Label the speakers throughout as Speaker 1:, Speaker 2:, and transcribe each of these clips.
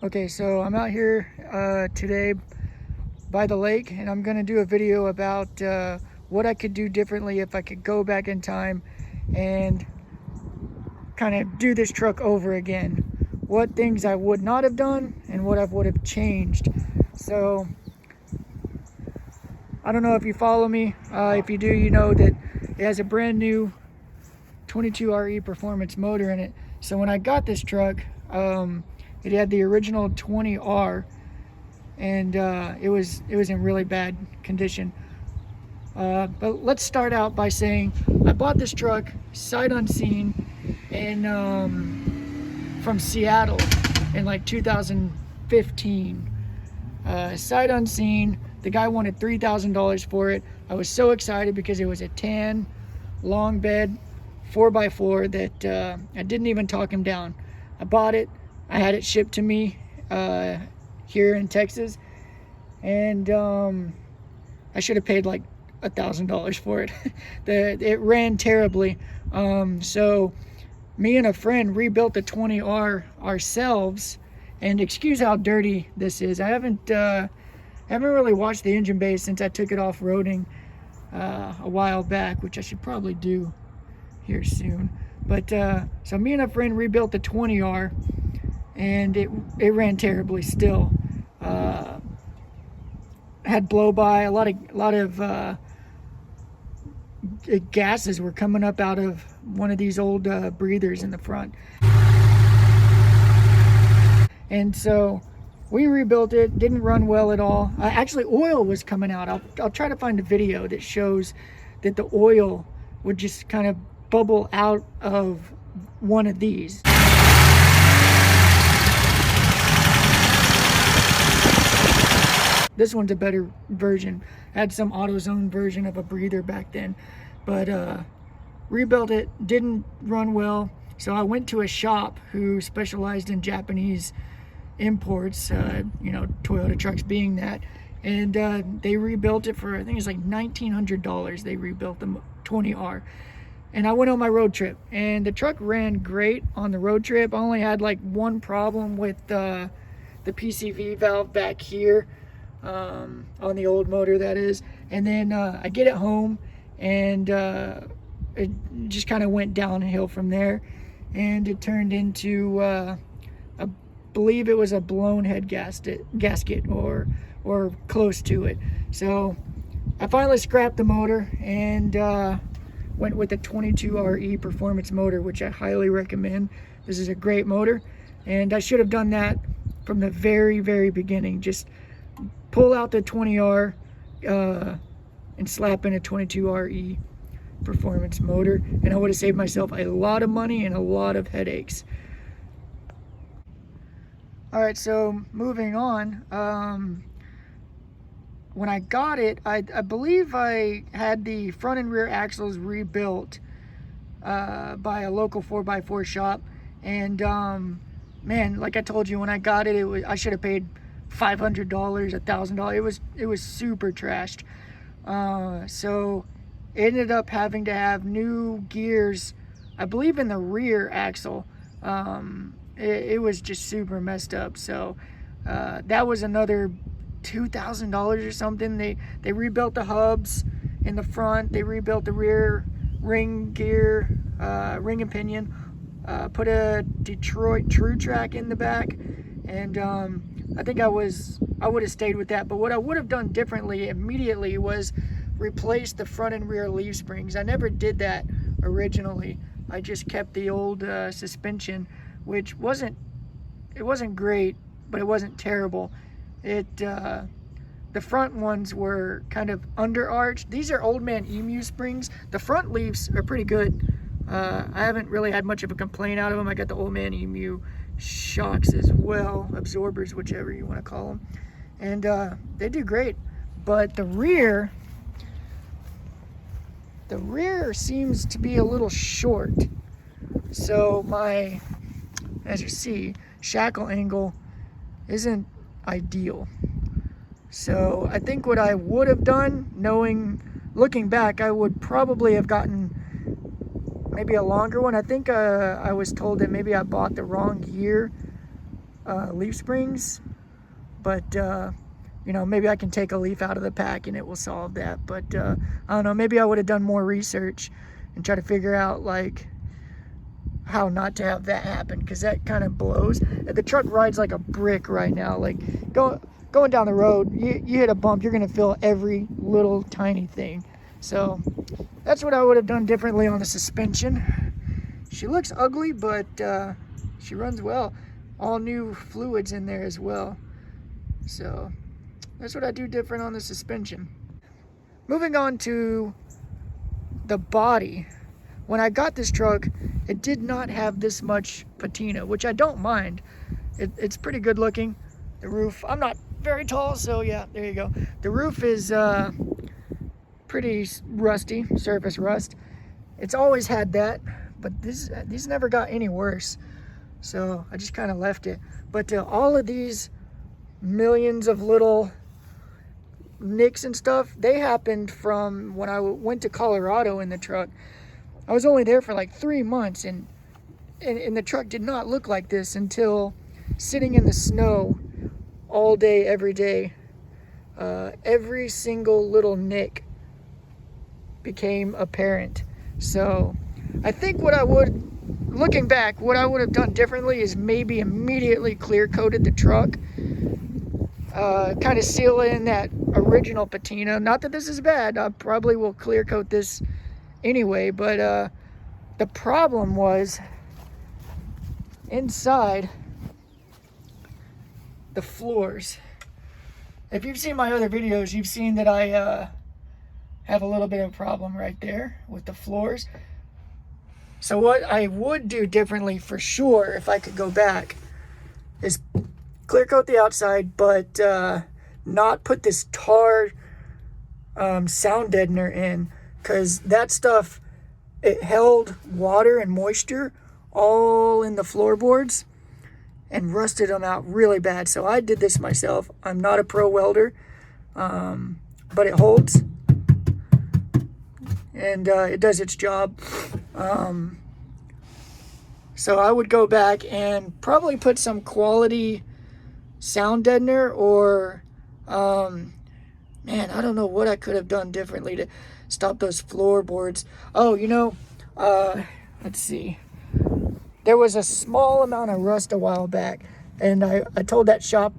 Speaker 1: Okay, so I'm out here today by the lake, and I'm gonna do a video about what I could do differently if I could go back in time and kind of do this truck over again. What things I would not have done and what I would have changed. So I don't know if you follow me. If you do, you know that it has a brand new 22RE performance motor in it. So when I got this truck, it had the original 20R, and it was in really bad condition. But let's start out by saying I bought this truck sight unseen from Seattle in like 2015. Sight unseen. The guy wanted $3,000 for it. I was so excited because it was a tan, long bed, 4x4 that I didn't even talk him down. I bought it. I had it shipped to me here in Texas, and I should have paid like $1,000 for it. It ran terribly. So me and a friend rebuilt the 20R ourselves, and excuse how dirty this is. I haven't really washed the engine bay since I took it off-roading a while back, which I should probably do here soon. But so me and a friend rebuilt the 20R, and it ran terribly still. Had blow by. A lot of gases were coming up out of one of these old breathers in the front. And so we rebuilt it. Didn't run well at all. Actually, oil was coming out. I'll try to find a video that shows that the oil would just kind of bubble out of one of these. This one's a better version. I had some AutoZone version of a breather back then, but rebuilt it. Didn't run well, so I went to a shop who specialized in Japanese imports, you know, Toyota trucks being that, and they rebuilt it for, I think it's like $1,900. They rebuilt the 20R, and I went on my road trip, and the truck ran great on the road trip. I only had like one problem with the PCV valve back here, on the old motor, that is. And then I get it home, and it just kind of went downhill from there, and it turned into I believe it was a blown head gasket or close to it. So I finally scrapped the motor and went with the 22RE performance motor, which I highly recommend. This is a great motor, and I should have done that from the very beginning. Just pull out the 20R and slap in a 22RE performance motor, and I would have saved myself a lot of money and a lot of headaches. All right, so moving on. When I got it, I believe I had the front and rear axles rebuilt by a local 4x4 shop, and man, like I told you, when I got it, I should have paid $500, $1,000. It was super trashed. So ended up having to have new gears, I believe in the rear axle. It was just super messed up. So that was another $2,000 or something. They rebuilt the hubs in the front. They rebuilt the rear ring gear, ring and pinion, put a Detroit True Track in the back, and I think I would have stayed with that. But what I would have done differently immediately was replace the front and rear leaf springs. I never did that originally. I just kept the old suspension, which wasn't great, but it wasn't terrible. The front ones were kind of under arched. These are Old Man Emu springs. The front leaves are pretty good. I haven't really had much of a complaint out of them. I got the Old Man Emu shocks as well, absorbers, whichever you want to call them, and they do great. But the rear seems to be a little short, so my, as you see, shackle angle isn't ideal. So I think what I would have done, looking back, I would probably have gotten maybe a longer one. I think I was told that maybe I bought the wrong year leaf springs, but you know, maybe I can take a leaf out of the pack and it will solve that. But I don't know, maybe I would have done more research and try to figure out like how not to have that happen, because that kind of blows. The truck rides like a brick right now. Like going down the road, you hit a bump, you're gonna feel every little tiny thing. So that's what I would have done differently on the suspension. She looks ugly, but she runs well. All new fluids in there as well. So that's what I do different on the suspension. Moving on to the body. When I got this truck, it did not have this much patina, which I don't mind. It's pretty good looking. The roof, I'm not very tall, so yeah, there you go. The roof is pretty rusty, surface rust. It's always had that, but these never got any worse. So I just kind of left it. But all of these millions of little nicks and stuff, they happened from when I went to Colorado in the truck. I was only there for like 3 months, and the truck did not look like this until sitting in the snow all day, every day. Every single little nick became apparent. So I think looking back, what I would have done differently is maybe immediately clear coated the truck, kind of seal in that original patina. Not that this is bad, I probably will clear coat this anyway, but the problem was inside the floors. If you've seen my other videos, you've seen that I have a little bit of a problem right there with the floors. So what I would do differently for sure, if I could go back, is clear coat the outside, but not put this tar sound deadener in, because that stuff, it held water and moisture all in the floorboards and rusted them out really bad. So I did this myself. I'm not a pro welder, but it holds and it does its job. So I would go back and probably put some quality sound deadener, or man, I don't know what I could have done differently to stop those floorboards. Oh, you know, let's see. There was a small amount of rust a while back, and I told that shop,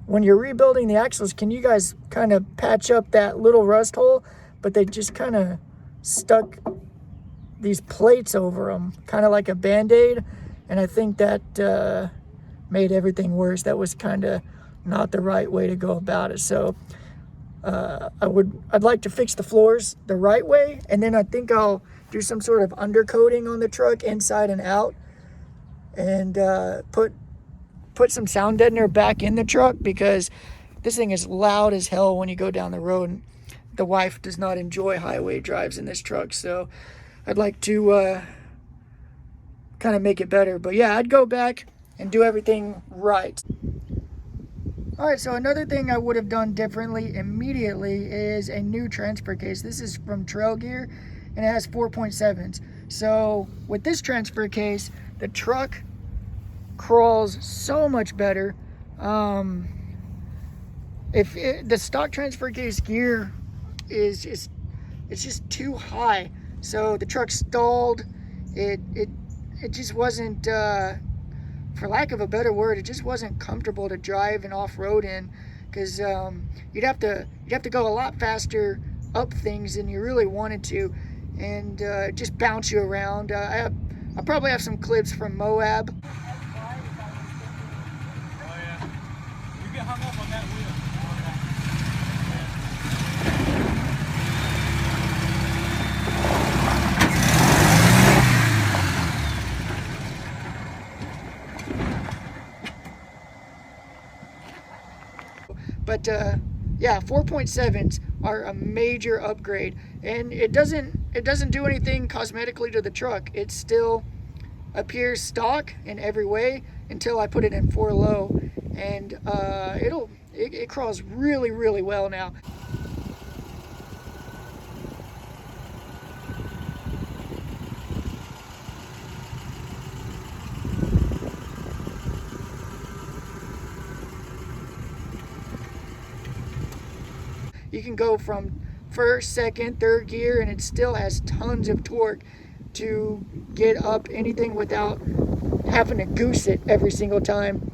Speaker 1: when you're rebuilding the axles, can you guys kind of patch up that little rust hole? But they just kind of stuck these plates over them, kind of like a Band-Aid, and I think that made everything worse. That was kind of not the right way to go about it. So I'd like to fix the floors the right way, and then I think I'll do some sort of undercoating on the truck inside and out, and put some sound deadener back in the truck, because this thing is loud as hell when you go down the road, and the wife does not enjoy highway drives in this truck. So I'd like to kind of make it better. But yeah, I'd go back and do everything right. All right, so another thing I would have done differently immediately is a new transfer case. This is from Trail Gear, and it has 4.7s. So with this transfer case, the truck crawls so much better. The stock transfer case gear it's just too high, so the truck stalled. It just wasn't, for lack of a better word, it just wasn't comfortable to drive and off-road in, because you'd have to go a lot faster up things than you really wanted to, and just bounce you around. I probably have some clips from Moab.
Speaker 2: Hung up on that wheel.
Speaker 1: But yeah, 4.7s are a major upgrade, and it doesn't do anything cosmetically to the truck. It still appears stock in every way until I put it in 4 low, and it crawls really, really well now. You can go from first, second, third gear, and it still has tons of torque to get up anything without having to goose it every single time.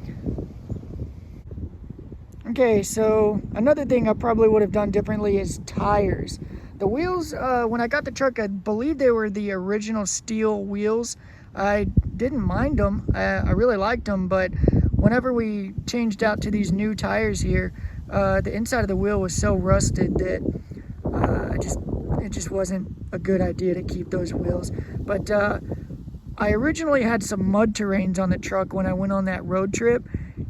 Speaker 1: Okay, so another thing I probably would have done differently is tires. The wheels, when I got the truck, I believe they were the original steel wheels. I didn't mind them. I really liked them, but whenever we changed out to these new tires here, the inside of the wheel was so rusted that it just wasn't a good idea to keep those wheels. But I originally had some mud terrains on the truck when I went on that road trip,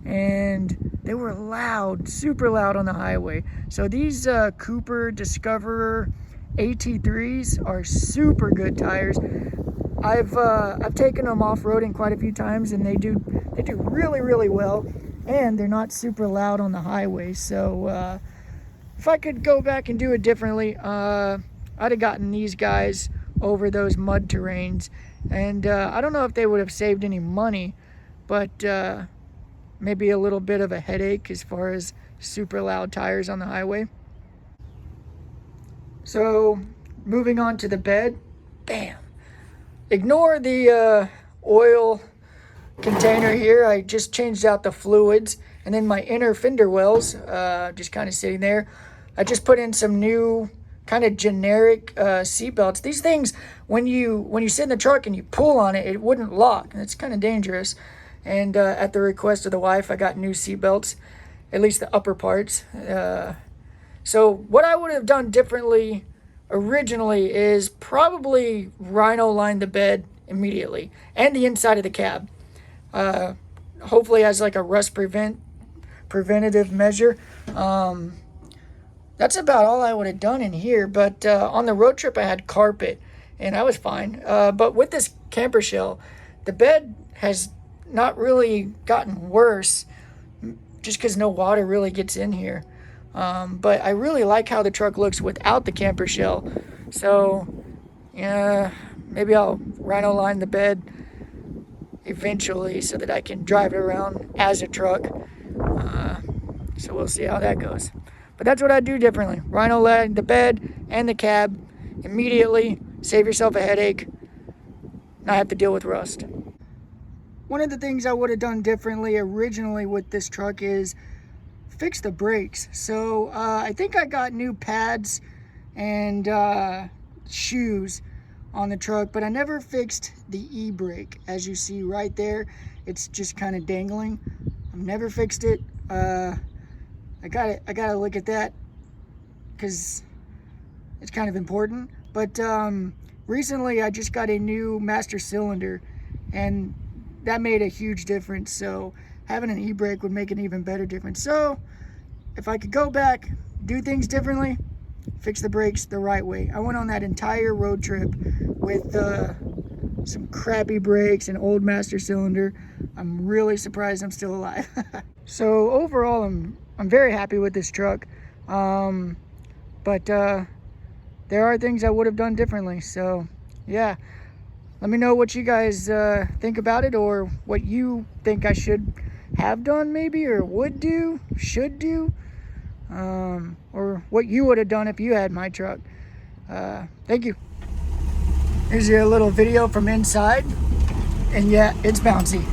Speaker 1: and they were loud, super loud on the highway. So these Cooper Discoverer AT3s are super good tires. I've taken them off-roading quite a few times, and they do really well, and they're not super loud on the highway. So if I could go back and do it differently, I'd have gotten these guys over those mud terrains, and I don't know if they would have saved any money, but maybe a little bit of a headache as far as super loud tires on the highway. So moving on to the bed, bam. Ignore the oil container here. I just changed out the fluids, and then my inner fender wells just kind of sitting there. I just put in some new kind of generic seat belts. These things, when you sit in the truck and you pull on it, it wouldn't lock, and it's kind of dangerous. And at the request of the wife, I got new seat belts, at least the upper parts. So what I would have done differently originally is probably rhino line the bed immediately, and the inside of the cab. Hopefully as like a rust preventative measure. That's about all I would have done in here. But on the road trip I had carpet, and I was fine. But with this camper shell, the bed has not really gotten worse, just because no water really gets in here. But I really like how the truck looks without the camper shell. So, yeah, maybe I'll rhino line the bed eventually so that I can drive it around as a truck. So we'll see how that goes. But that's what I do differently. Rhino line the bed and the cab immediately. Save yourself a headache. Not have to deal with rust. One of the things I would have done differently originally with this truck is fix the brakes. So I think I got new pads and shoes on the truck, but I never fixed the e-brake. As you see right there, it's just kind of dangling. I've never fixed it. I gotta look at that because it's kind of important. But recently I just got a new master cylinder, and that made a huge difference. So having an e-brake would make an even better difference. So if I could go back, do things differently, fix the brakes the right way. I went on that entire road trip with some crappy brakes and old master cylinder. I'm really surprised I'm still alive. So overall, I'm very happy with this truck. But there are things I would have done differently. So yeah, let me know what you guys think about it, or what you think I should have done maybe, or would do, should do, or what you would have done if you had my truck. Thank you. Here's your little video from inside, and yeah, it's bouncy.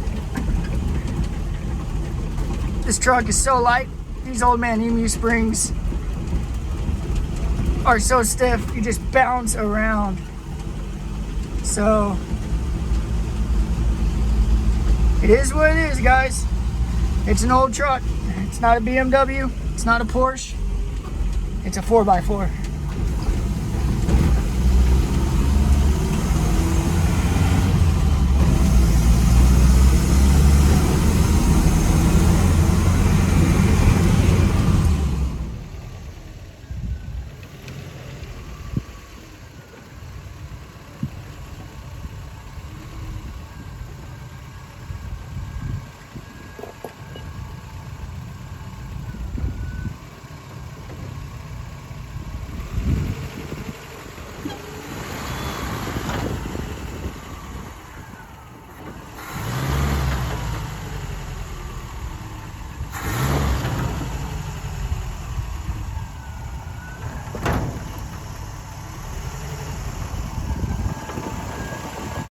Speaker 1: This truck is so light. These old man emu springs are so stiff, you just bounce around. So it is what it is, guys. It's an old truck. It's not a BMW. It's not a Porsche. It's a 4x4.